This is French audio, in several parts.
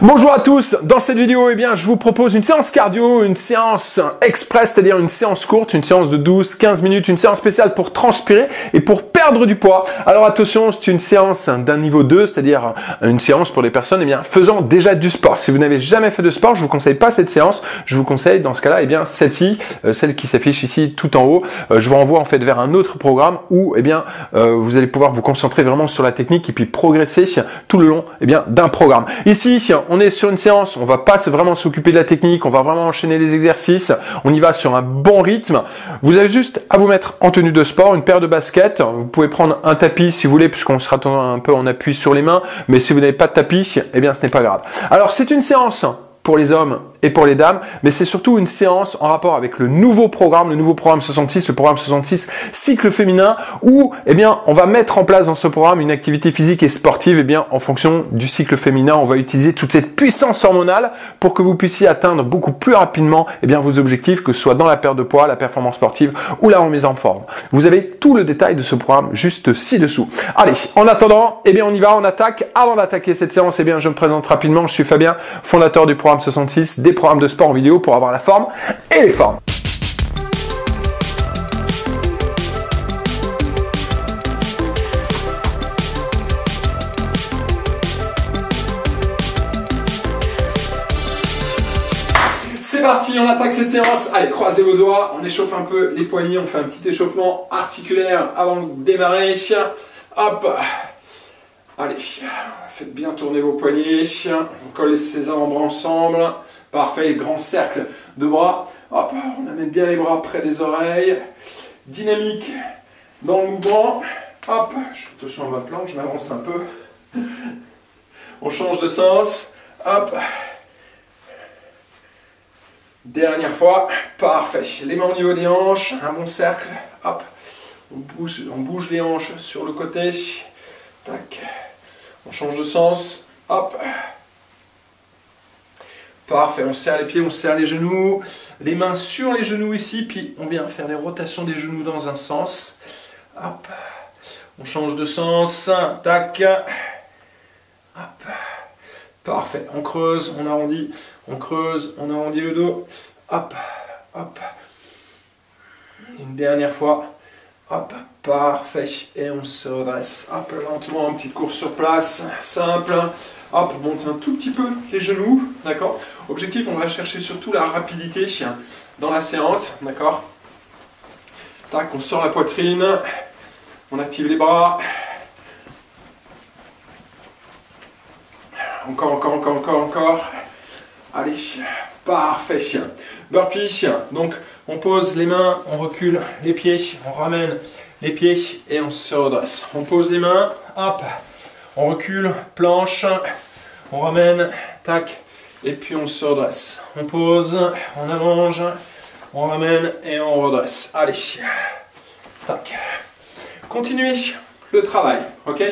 Bonjour à tous, dans cette vidéo, je vous propose une séance cardio, une séance express, c'est-à-dire une séance courte, une séance de 12-15 minutes, une séance spéciale pour transpirer et pour perdre du poids. Alors attention, c'est une séance d'un niveau 2, c'est-à-dire une séance pour les personnes faisant déjà du sport. Si vous n'avez jamais fait de sport, je vous conseille pas cette séance, je vous conseille dans ce cas-là, celle-ci, celle qui s'affiche ici tout en haut. Je vous renvoie en fait vers un autre programme où vous allez pouvoir vous concentrer vraiment sur la technique et puis progresser tout le long d'un programme. Ici, on est sur une séance, on va pas vraiment s'occuper de la technique, on va vraiment enchaîner les exercices, on y va sur un bon rythme. Vous avez juste à vous mettre en tenue de sport, une paire de baskets, vous pouvez prendre un tapis si vous voulez, puisqu'on sera un peu en appui sur les mains, mais si vous n'avez pas de tapis, ce n'est pas grave. Alors c'est une séance pour les hommes et pour les dames, mais c'est surtout une séance en rapport avec le nouveau programme 66, le programme 66 cycle féminin, où on va mettre en place dans ce programme une activité physique et sportive en fonction du cycle féminin. On va utiliser toute cette puissance hormonale pour que vous puissiez atteindre beaucoup plus rapidement vos objectifs, que ce soit dans la perte de poids, la performance sportive ou la remise en forme. Vous avez tout le détail de ce programme juste ci-dessous. Allez, en attendant, on y va, on attaque. Avant d'attaquer cette séance, je me présente rapidement, je suis Fabien, fondateur du programme 66, des programmes de sport en vidéo pour avoir la forme et les formes. C'est parti, on attaque cette séance. Allez, croisez vos doigts, on échauffe un peu les poignets, on fait un petit échauffement articulaire avant de démarrer. Hop. Allez, faites bien tourner vos poignets, on colle ces avant-bras ensemble. Parfait, grand cercle de bras. Hop, on amène bien les bras près des oreilles. Dynamique dans le mouvement. Hop, je fais attention à ma planche, je m'avance un peu. On change de sens. Hop. Dernière fois. Parfait. Les mains au niveau des hanches, un bon cercle. Hop. On bouge les hanches sur le côté. Tac. On change de sens. Hop. Parfait, on serre les pieds, on serre les genoux, les mains sur les genoux ici, puis on vient faire les rotations des genoux dans un sens. Hop, on change de sens, tac, hop, parfait, on creuse, on arrondit, le dos, hop, hop, une dernière fois, hop, parfait, et on se redresse, hop, lentement, une petite course sur place, simple. Hop, on monte un tout petit peu les genoux, d'accord. Objectif, on va chercher surtout la rapidité dans la séance, d'accord. Tac, on sort la poitrine, on active les bras. Encore. Allez, parfait. Burpee, donc on pose les mains, on recule les pieds, on ramène les pieds et on se redresse. On pose les mains, hop. On recule, planche, on ramène, tac, et puis on se redresse. On pose, on allonge, on ramène et on redresse. Allez, tac. Continuez le travail, ok?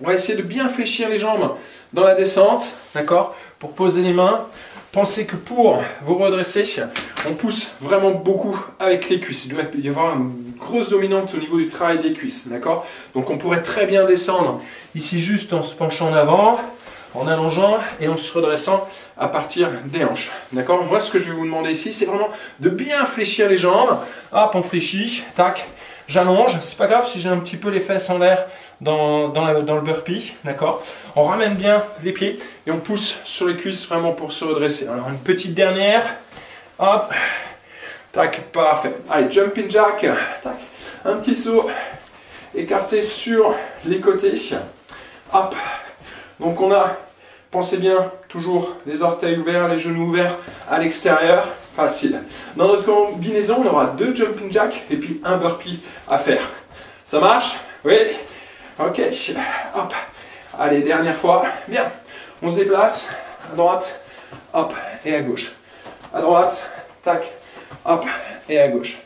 On va essayer de bien fléchir les jambes dans la descente, d'accord? Pour poser les mains. Pensez que pour vous redresser, on pousse vraiment beaucoup avec les cuisses. Il doit y avoir une grosse dominante au niveau du travail des cuisses, d'accord? Donc on pourrait très bien descendre ici juste en se penchant en avant, en allongeant et en se redressant à partir des hanches, d'accord? Moi, ce que je vais vous demander ici, c'est vraiment de bien fléchir les jambes. Hop, on fléchit, tac, j'allonge. C'est pas grave si j'ai un petit peu les fesses en l'air dans le burpee, d'accord? On ramène bien les pieds et on pousse sur les cuisses vraiment pour se redresser. Alors une petite dernière, hop, tac, parfait. Allez, jumping jack, tac, un petit saut, écarté sur les côtés, hop. Donc on a, pensez bien, toujours les orteils ouverts, les genoux ouverts à l'extérieur, facile. Dans notre combinaison, on aura 2 jumping jack et puis un burpee à faire. Ça marche? Oui? Ok, hop, allez, dernière fois, bien, on se déplace, à droite, hop, et à gauche, à droite, tac, hop, et à gauche,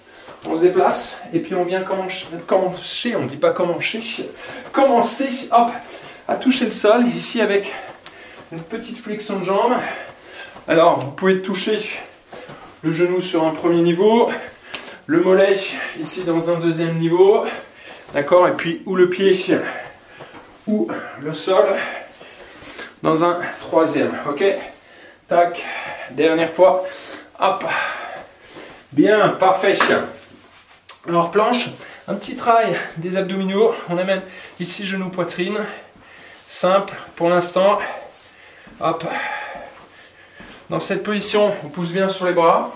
on se déplace, et puis on vient commencer, on ne dit pas commencer, hop, à toucher le sol, ici avec une petite flexion de jambe. Alors, vous pouvez toucher le genou sur un premier niveau, le mollet ici dans un deuxième niveau, d'accord, et puis ou le pied ou le sol. dans un troisième. Ok, tac, dernière fois. Hop, bien, parfait. Alors planche, un petit travail des abdominaux. On amène ici genou, poitrine. Simple pour l'instant. Hop. Dans cette position, on pousse bien sur les bras.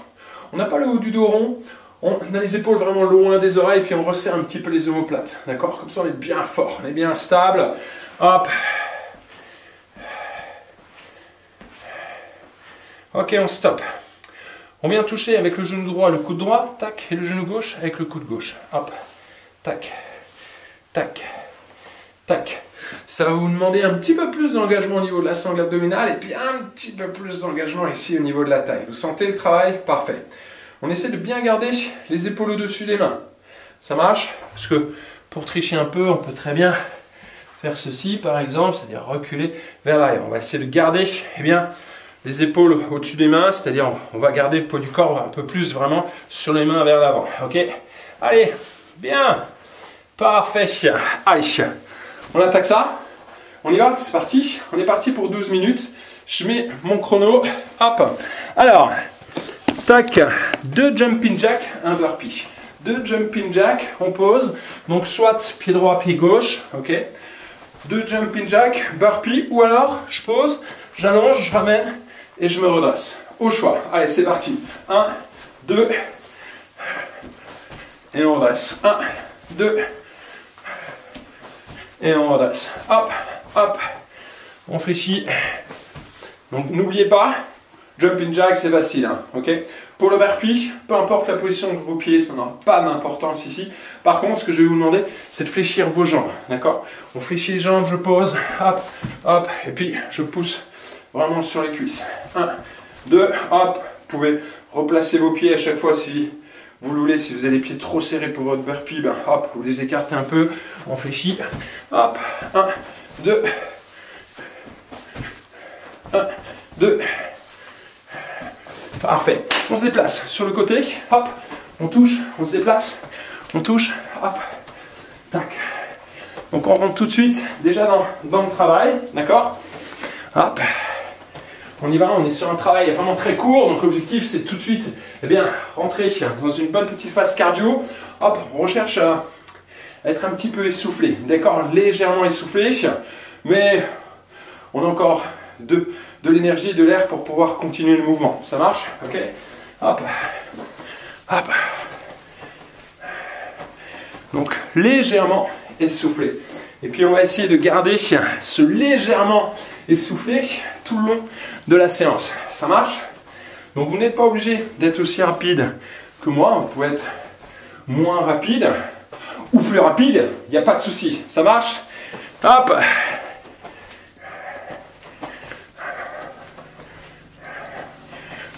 On n'a pas le haut du dos rond. On a les épaules vraiment loin des oreilles, puis on resserre un petit peu les omoplates. D'accord? Comme ça, on est bien fort, on est bien stable. Hop. Ok, on stoppe. On vient toucher avec le genou droit le coude droit, tac, et le genou gauche avec le coude gauche. Hop. Tac. Tac. Tac. Ça va vous demander un petit peu plus d'engagement au niveau de la sangle abdominale et puis un petit peu plus d'engagement ici au niveau de la taille. Vous sentez le travail? Parfait. On essaie de bien garder les épaules au-dessus des mains. Ça marche? Parce que pour tricher un peu, on peut très bien faire ceci par exemple, c'est-à-dire reculer vers l'arrière. On va essayer de garder les épaules au-dessus des mains, c'est-à-dire on va garder le poids du corps un peu plus vraiment sur les mains vers l'avant. Ok? Allez, bien. Parfait. Allez, on attaque ça. On y va, c'est parti. On est parti pour 12 minutes. Je mets mon chrono. Hop. Alors, tac, 2 jumping jack, un burpee. 2 jumping jack, on pose. Donc soit pied droit, pied gauche. Ok. 2 jumping jack, burpee. Ou alors, je pose, j'allonge, je ramène et je me redresse. Au choix. Allez, c'est parti. 1, 2. Et on redresse. 1, 2. Et on redresse. Hop, hop. On fléchit. Donc n'oubliez pas, jumping jack c'est facile. Hein, ok. Pour le burpee, peu importe la position de vos pieds, ça n'a pas d'importance ici. Par contre, ce que je vais vous demander, c'est de fléchir vos jambes. D'accord? On fléchit les jambes, je pose. Hop, hop. Et puis je pousse vraiment sur les cuisses. 1, 2, hop. Vous pouvez replacer vos pieds à chaque fois si vous le voulez. Si vous avez les pieds trop serrés pour votre burpee, ben hop, vous les écartez un peu. On fléchit. Hop. 1, 2. 1, 2. Parfait. On se déplace sur le côté. Hop. On touche. On se déplace. On touche. Hop. Tac. Donc on rentre tout de suite déjà dans le travail. D'accord? Hop. On y va, on est sur un travail vraiment très court, donc l'objectif c'est tout de suite rentrer dans une bonne petite phase cardio. Hop, on recherche à être un petit peu essoufflé, d'accord, légèrement essoufflé, mais on a encore de l'énergie et de l'air pour pouvoir continuer le mouvement. Ça marche? Ok. Hop, hop. Donc légèrement essoufflé. Et puis on va essayer de garder ce légèrement essoufflé tout le long de la séance. Ça marche? Donc vous n'êtes pas obligé d'être aussi rapide que moi. Vous pouvez être moins rapide ou plus rapide. Il n'y a pas de souci. Ça marche? Hop.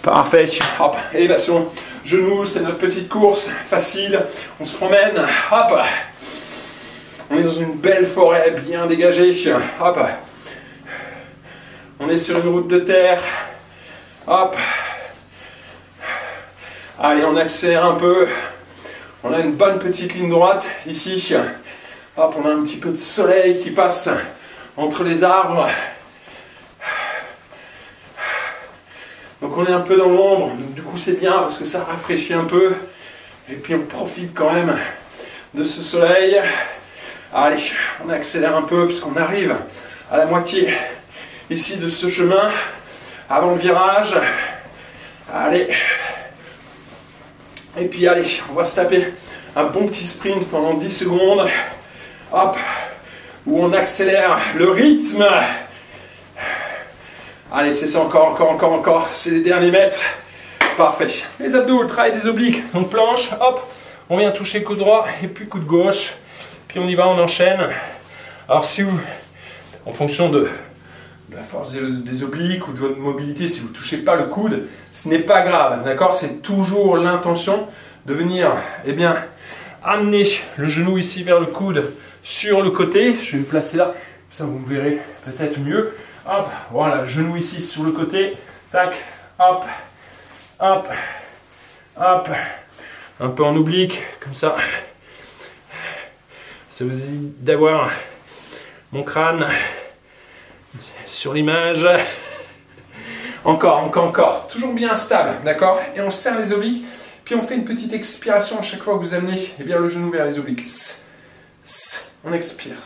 Parfait. Hop. Élévation. Genoux. C'est notre petite course facile. On se promène. Hop. On est dans une belle forêt bien dégagée. Hop. On est sur une route de terre. Hop. Allez, on accélère un peu. On a une bonne petite ligne droite ici. Hop, on a un petit peu de soleil qui passe entre les arbres. Donc on est un peu dans l'ombre. Du coup c'est bien parce que ça rafraîchit un peu. Et puis on profite quand même de ce soleil. Allez, on accélère un peu puisqu'on arrive à la moitié ici de ce chemin, avant le virage. Allez. Et puis allez, on va se taper un bon petit sprint pendant 10 secondes. Hop. Où on accélère le rythme. Allez, c'est ça, encore. C'est les derniers mètres. Parfait. Les abdos, le travail des obliques. Donc planche, hop. On vient toucher coude droit et puis coude gauche. Puis on y va, on enchaîne. Alors si vous, en fonction de la force des obliques ou de votre mobilité, si vous ne touchez pas le coude, ce n'est pas grave, d'accord? C'est toujours l'intention de venir, amener le genou ici vers le coude sur le côté. Je vais me placer là, ça vous me verrez peut-être mieux. Hop, voilà, le genou ici sur le côté, tac, hop, hop, hop, un peu en oblique, comme ça. Ça vous évite d'avoir mon crâne Sur l'image. Encore. Toujours bien stable, d'accord? Et on serre les obliques. Puis on fait une petite expiration à chaque fois que vous amenez le genou vers les obliques. On expire.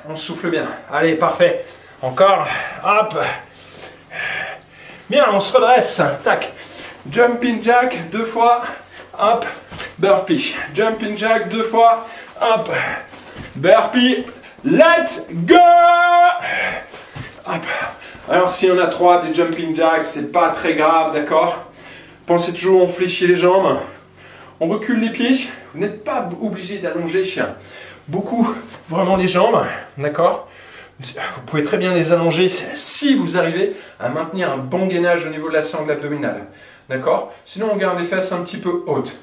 On souffle bien. Allez, parfait. Encore. Hop. Bien, on se redresse. Tac. Jumping jack 2 fois. Hop. Burpee. Jumping jack 2 fois. Hop. Burpee. Let's go. Hop. Alors, si on a 3 des jumping jacks, c'est pas très grave, d'accord? Pensez toujours, on fléchit les jambes. On recule les pieds. Vous n'êtes pas obligé d'allonger beaucoup vraiment les jambes, d'accord? Vous pouvez très bien les allonger si vous arrivez à maintenir un bon gainage au niveau de la sangle abdominale, d'accord? Sinon, on garde les fesses un petit peu hautes.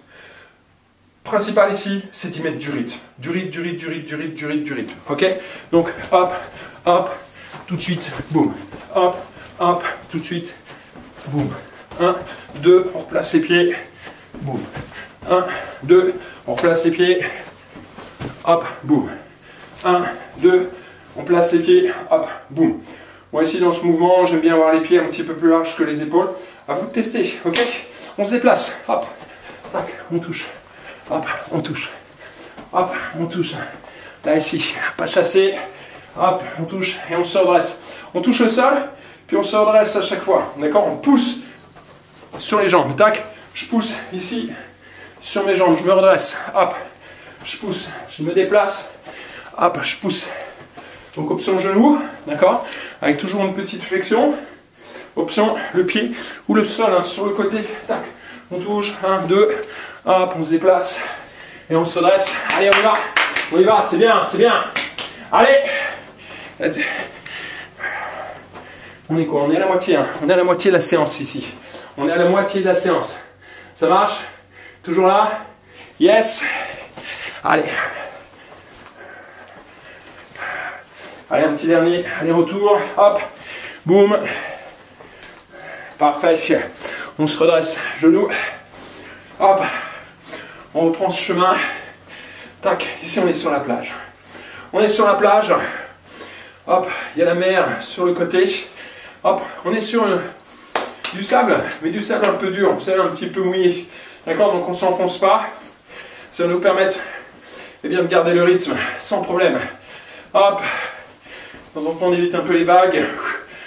Principal ici, c'est d'y mettre du rythme. Du rythme, ok? Donc, hop, tout de suite, boum. Hop, tout de suite, boum. 1, 2, on replace les pieds, boum. 1, 2, on replace les pieds, hop, boum. 1, 2, on place les pieds, hop, boum. Moi ici dans ce mouvement, j'aime bien avoir les pieds un petit peu plus larges que les épaules. À vous de tester, ok? On se déplace, hop, tac, on touche, hop, on touche, hop, on touche. Là ici, pas chasser, hop, on touche et on se redresse. On touche le sol, puis on se redresse à chaque fois, d'accord? On pousse sur les jambes, tac, je pousse ici sur mes jambes, je me redresse, hop, je pousse, je me déplace, hop, je pousse. Donc option genou, d'accord, avec toujours une petite flexion. Option le pied ou le sol, hein, sur le côté, tac, on touche, 1, 2, hop, on se déplace et on se redresse. Allez, on y va, c'est bien, allez. On est quoi? On est à la moitié, hein. On est à la moitié de la séance ici. On est à la moitié de la séance. Ça marche? Toujours là? Yes. Allez. Allez, un petit dernier. Allez, retour. Hop. Boum. Parfait. On se redresse. Genoux. Hop. On reprend ce chemin. Tac. Ici, on est sur la plage. On est sur la plage. Hop. Il y a la mer sur le côté. Hop. On est sur du sable, mais du sable un peu dur, vous savez, un petit peu mouillé. D'accord? Donc on ne s'enfonce pas. Ça va nous permettre de garder le rythme sans problème. Hop. De temps en temps, on évite un peu les vagues.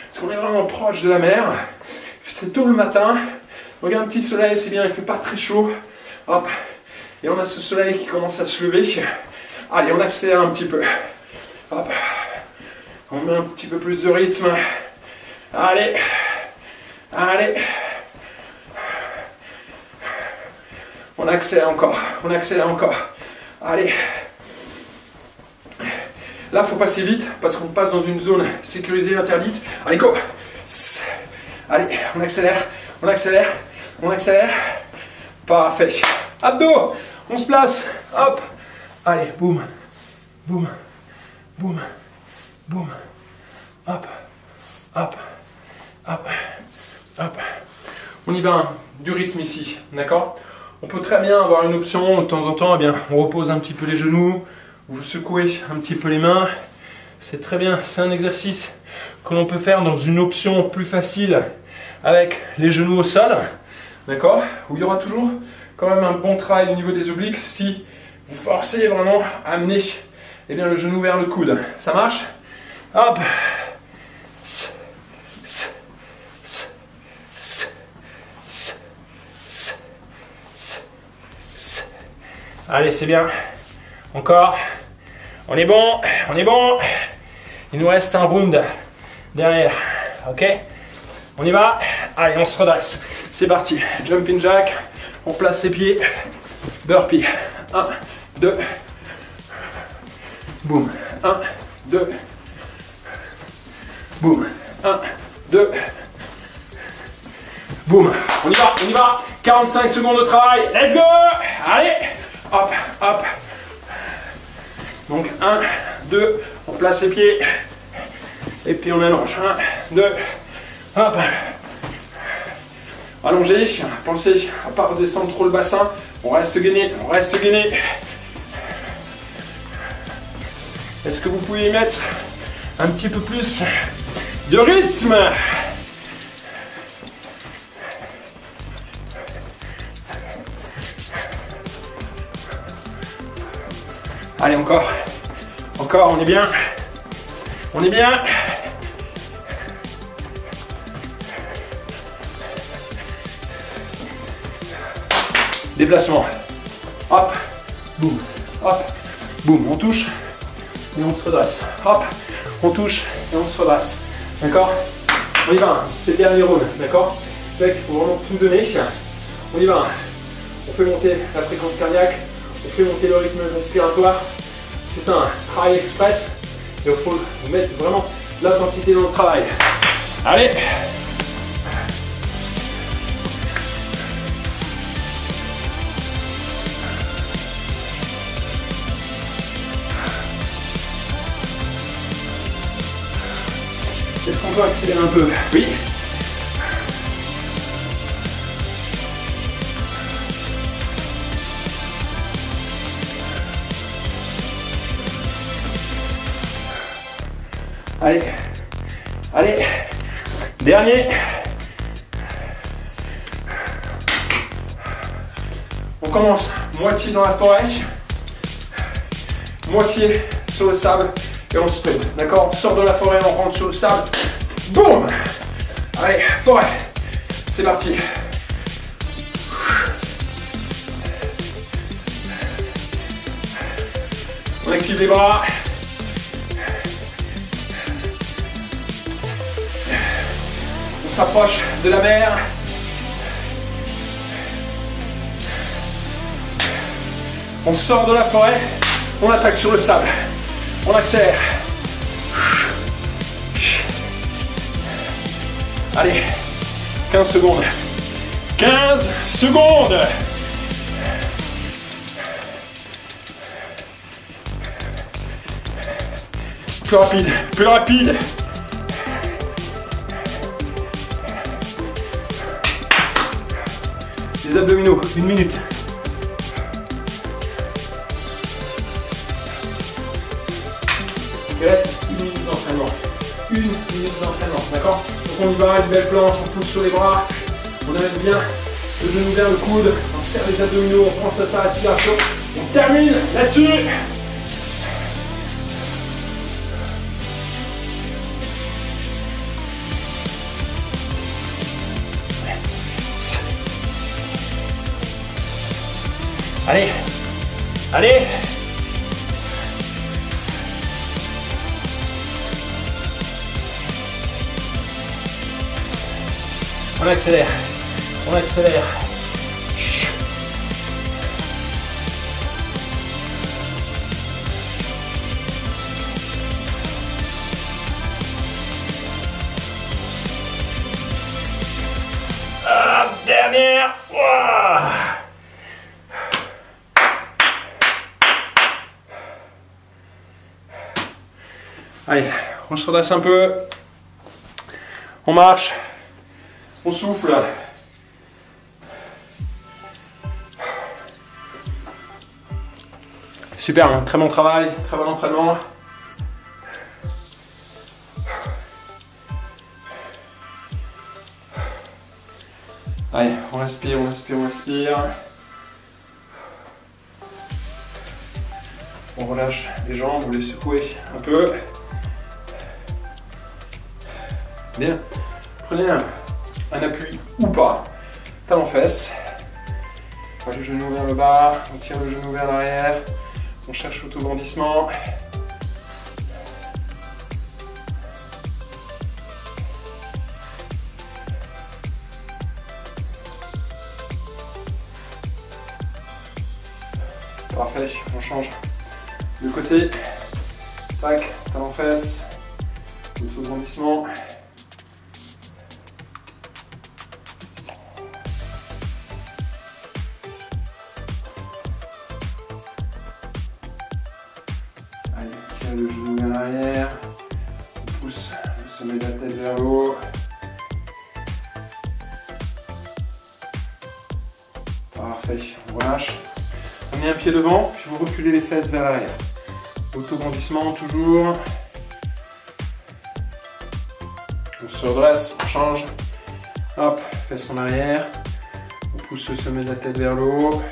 Parce qu'on est vraiment proche de la mer. C'est tôt le matin. Donc un petit soleil, c'est bien, il ne fait pas très chaud. Hop. Et on a ce soleil qui commence à se lever. Allez, on accélère un petit peu. Hop. On met un petit peu plus de rythme. Allez. On accélère encore. Allez. Là, il faut passer vite parce qu'on passe dans une zone sécurisée, interdite. Allez, go. Allez, on accélère. Parfait. Abdos. On se place. Hop. Allez, boum. Hop. On y va, hein. Du rythme ici, d'accord? On peut très bien avoir une option, de temps en temps, on repose un petit peu les genoux, vous secouez un petit peu les mains. C'est très bien, c'est un exercice que l'on peut faire dans une option plus facile avec les genoux au sol, d'accord? Où il y aura toujours quand même un bon travail au niveau des obliques si vous forcez vraiment à amener le genou vers le coude. Ça marche? Hop. Allez, c'est bien. Encore. On est bon. Il nous reste un round derrière. Ok? On y va. Allez, on se redresse. C'est parti. Jumping jack. On place les pieds. Burpee. 1, 2. Boum. 1, 2. Boum. 1, 2. Boum. On y va. 45 secondes de travail. Let's go. Allez. Hop. Donc 1, 2. On place les pieds. Et puis on allonge. 1, 2. Hop. Allongez. Pensez à ne pas redescendre trop le bassin. On reste gainé. Est-ce que vous pouvez y mettre Un petit peu plus de rythme. Allez, encore. Encore, on est bien. On est bien. Déplacement. Hop, boum, hop, boum. On touche et on se redresse. Hop, on touche et on se redresse. D'accord? On y va. C'est bien les rôles. D'accord? C'est vrai qu'il faut vraiment tout donner. On y va. On fait monter la fréquence cardiaque. On fait monter le rythme respiratoire. C'est ça, un travail express. Et il faut mettre vraiment l'intensité dans le travail. Allez! Est-ce qu'on peut accélérer un peu? Oui. Allez. Allez. Dernier. On commence moitié dans la forêt, moitié sur le sable. Et on sprint, d'accord? On sort de la forêt, on rentre sur le sable. Boum! Allez, forêt. C'est parti. On active les bras. On s'approche de la mer. On sort de la forêt. On attaque sur le sable. On accélère. Allez, 15 secondes. 15 secondes. Plus rapide, plus rapide. Les abdominaux, 1 minute. Il reste 1 minute d'entraînement. 1 minute d'entraînement, d'accord? Donc on y va, une belle planche, on pousse sur les bras, on amène bien le genou vers le coude, on serre les abdominaux, on pense à sa respiration. On termine là-dessus. Allez, allez. On accélère, on accélère. Ah, dernière. Ouah. Allez, on se redresse un peu. On marche. On souffle. Super, hein, très bon travail, très bon entraînement. Allez, on respire, on respire, on respire. On relâche les jambes, vous les secouez un peu. Bien. Prenez un appui ou pas, talon fesse. Le genou vers le bas, on tire le genou vers l'arrière, on cherche l'auto-grandissement. Parfait, on change de côté. Tac, talon fesse, auto-grandissement. Allez, tire le genou vers l'arrière, on pousse le sommet de la tête vers le haut. Parfait, on relâche. On met un pied devant, puis vous reculez les fesses vers l'arrière. Auto-grandissement toujours. On se redresse, on change. Hop, fesses en arrière. On pousse le sommet de la tête vers le haut.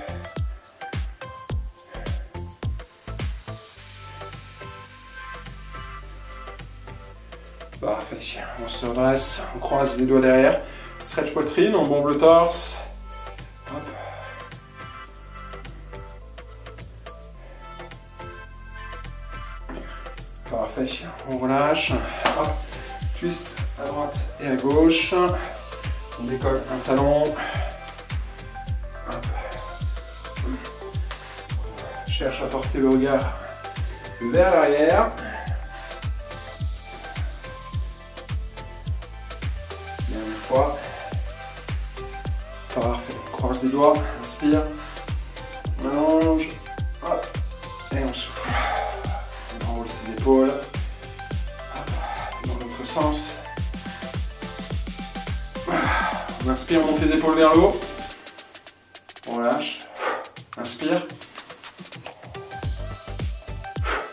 Parfait. On se redresse, on croise les doigts derrière. Stretch poitrine, on bombe le torse. Hop. Parfait. On relâche. Hop. Twist à droite et à gauche. On décolle un talon. Hop. On cherche à porter le regard vers l'arrière. Dernière fois. Parfait. On croise les doigts. Inspire. On allonge. Hop. Et on souffle. On enroule ses épaules. Hop. Dans l'autre sens. On inspire, on monte les épaules vers le haut. On relâche. Inspire.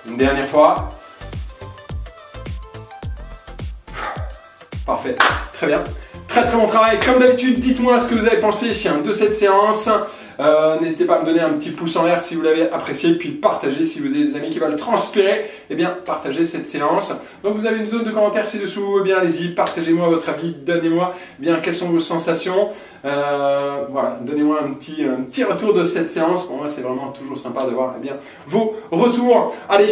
Une dernière fois. Parfait. Très bien. Très très bon travail. Comme d'habitude, dites-moi ce que vous avez pensé de cette séance. N'hésitez pas à me donner un petit pouce en l'air si vous l'avez apprécié, puis partagez si vous avez des amis qui veulent transpirer, eh bien partagez cette séance. Donc vous avez une zone de commentaires ci-dessous, eh bien allez-y, partagez-moi votre avis, donnez-moi bien quelles sont vos sensations. Voilà, donnez-moi un petit retour de cette séance. Pour moi, c'est vraiment toujours sympa de voir bien vos retours. Allez,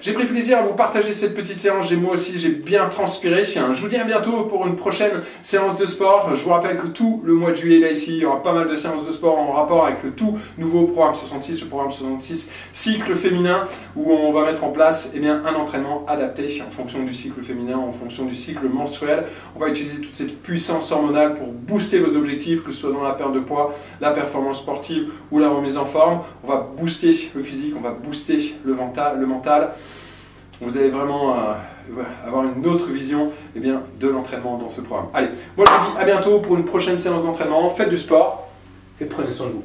j'ai pris plaisir à vous partager cette petite séance. Moi aussi, j'ai bien transpiré. Je vous dis à bientôt pour une prochaine séance de sport. Je vous rappelle que tout le mois de juillet, là ici, il y aura pas mal de séances de sport en rapport avec le tout nouveau programme 66, le programme 66 cycle féminin, où on va mettre en place un entraînement adapté en fonction du cycle féminin, en fonction du cycle menstruel. On va utiliser toute cette puissance hormonale pour booster vos objectifs, que ce soit dans la perte de poids, la performance sportive ou la remise en forme. On va booster le physique, on va booster le mental. Vous allez vraiment avoir une autre vision de l'entraînement dans ce programme. Allez, moi je vous dis à bientôt pour une prochaine séance d'entraînement. Faites du sport et prenez soin de vous.